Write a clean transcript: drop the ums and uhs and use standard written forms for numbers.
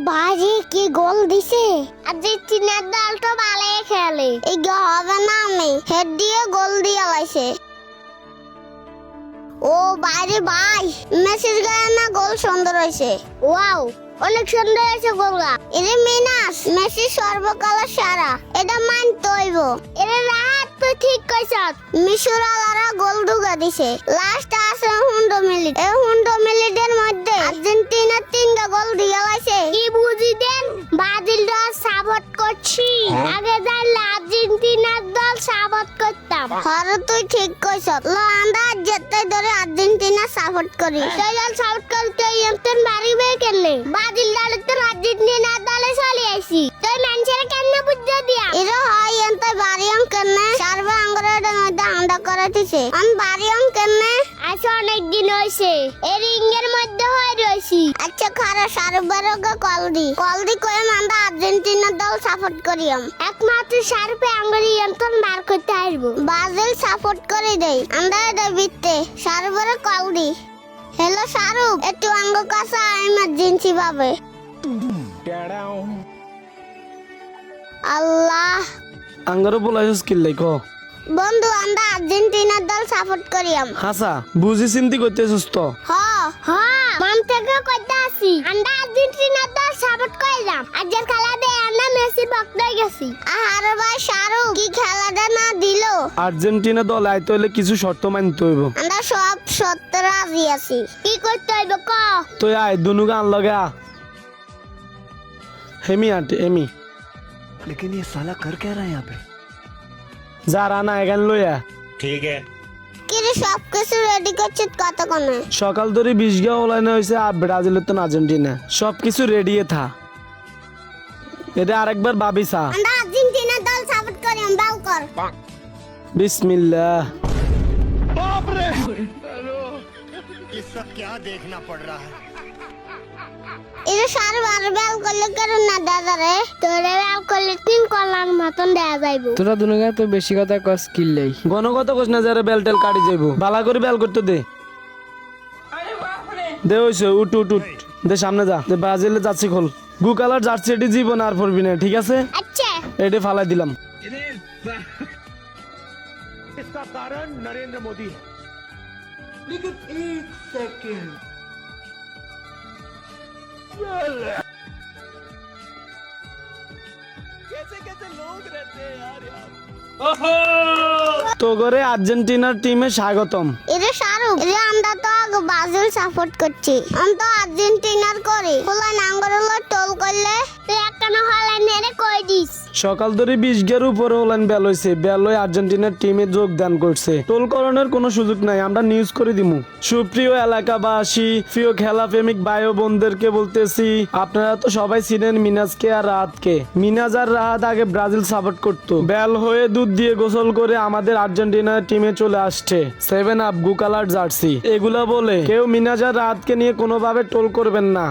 বাজি কি গোল দিছে। আর্জেন্টিনার দল তো ভালোই খেলে, এই হবে না আমি হেড দিয়ে গোল দিয়ে লাইছে। ও বাইরে ভাই, মেসির গায়ে না গোল সুন্দর হয়েছে। ওয়াও, অনেক সুন্দর হয়েছে গোলটা। এরে মিনাস, মেসি সর্বকালের সেরা, এটা মানতে হইব। এরে রাত তো ঠিক কইছস, মিশুর আলারা গোল ঢুকা দিছে। লাস্ট আছে 100 মিনিট, এই 100 মিনিটের মধ্যে আর্জেন্টিনা 3টা গোল দিয়ে লাইছে। কি বুঝি দেন, ব্রাজিল দল সাপোর্ট করছি, আগে জানলে আর্জেন্টিনার দল সাপোর্ট করতাম। হরে তুই ঠিক কইছস, লন্ডা যেতে ধরে আর্জেন্টিনা সাপোর্ট করি। সেই দল সাপোর্ট করতে এমন বাড়িবে কেনে, ব্রাজিল দল তো আর্জেন্টিনার দলে চলে আইছি। তুই মানুষের কেন বুঝা দিয়া এরা হয় এত বাড়িয়ম কেনে, সার্বে আঙ্গুরের মধ্যে আন্ডা করে দিছে। আমি বাড়িয়ম কেনে আজ অনেক দিন হইছে, এই রিংয়ের মধ্যে হয়ে রইছি। আচ্ছা খারা সার্বেরকে কল দি কই আমরা আর্জেন্টিনার দল সাপোর্ট করিয়াম। একমাত্র সার্বে আঙ্গুরি এমন বার করতে আসবো, ব্রাজিল সাপোর্ট করে দেই আমরা এটা বিতে। সার্বের কল দি। হ্যালো শাহরুখ, একটু আঙ্গ কাছে ইমার্জেন্সি পাবে। আল্লাহ আঙ্গারও বলাইছস কি লাইকো বন্ধু, আমরা আর্জেন্টিনার দল সাপোর্ট করিয়াম। হাসা বুঝি চিন্তি করতেছস তো। মন থেকে কইতা আছি, আমরা আর্জেন্টিনার দল সাপোর্ট কইলাম। আজকের খেলা দে আমরা মেসি ভক্ত গেছি। আর ভাই শাহরুখ কি খেলাটা না দিলো। আর্জেন্টিনা দল আইতে হইলে কিছু শর্ত মানতে হইব। আমরা সব সত্য রাজি আছি, কি করতে হইব ক। তুই আয় দুনু গান লগা হেমি আটে এমি। लेकिन ये साला कर क्या रहा है यहाँ पे? যা রানা এখান লইয়া। ठीक है। কি রে সব কিছু রেডি করছিস কতক্ষণে? সকাল ধরে 20 গা ওলাইনে হইছে আর ব্রাজিলের তো আর্জেন্টিনা সব কিছু রেডি থা। এটা আরেকবার ভাবিসা। আমরা আর্জেন্টিনার দল সাপোর্ট করিয়াম, বাউ কর। বিসমিল্লাহ। बाप रे! ये सब क्या देखना पड़ रहा है? এটা সারবার বেল করলে করুন না দাদা রে, তোরে বেল করলে 3 কলার মতন দেয়া যাইবো। তোরা দুনুগা তো বেশি কথা কস কিল্লাই গণগত কোস না যারে বেল টেল কাটি যাইবো, বালা করে বেল করতে দে। দে হইছে উঠ উঠ উঠ, দে সামনে যা, দে ব্রাজিলে যাচ্ছি খোল। গু কালার জার্সি এটি জীবন আর পরবি না, ঠিক আছে? আচ্ছা এটি ফালাই দিলাম। इसका कारण नरेंद्र मोदी है। लेकिन एक सेकंड তো করে আর্জেন্টিনার টিমে স্বাগতম। এটা শাহরুখ, এটা আমরা তো আগে ব্রাজিল সাপোর্ট করছি, আমি তো আর্জেন্টিনার করি। খোলা নাঙ্গরল টোল করলে তুই একটা না হলে নেড়ে কই দিস। সকাল ধরে 20 গের উপরে হলেন বেল হইছে, বেল হয়ে আর্জেন্টিনার টিমে যোগদান করছে। টোলকরণের কোনো সুযোগ নাই, আমরা নিউজ করে দিমু। সুপ্রিয় এলাকাবাসী, প্রিয় খেলা প্রেমিক ভাই ও বোনদেরকে বলতেছি, আপনারা তো সবাই চিনেন মিনাজকে আর রাহাতকে। মিনাজ আর রাহাত আগে ব্রাজিল সাপোর্ট করতো, বেল হয়ে দুধ দিয়ে গোসল করে আমাদের আর্জেন্টিনার টিমে চলে আসছে। 7 আপ গু কালার জার্সি এগুলা বলে কেউ মিনাজ আর রাহাতকে নিয়ে কোনোভাবে টোল করবেন না।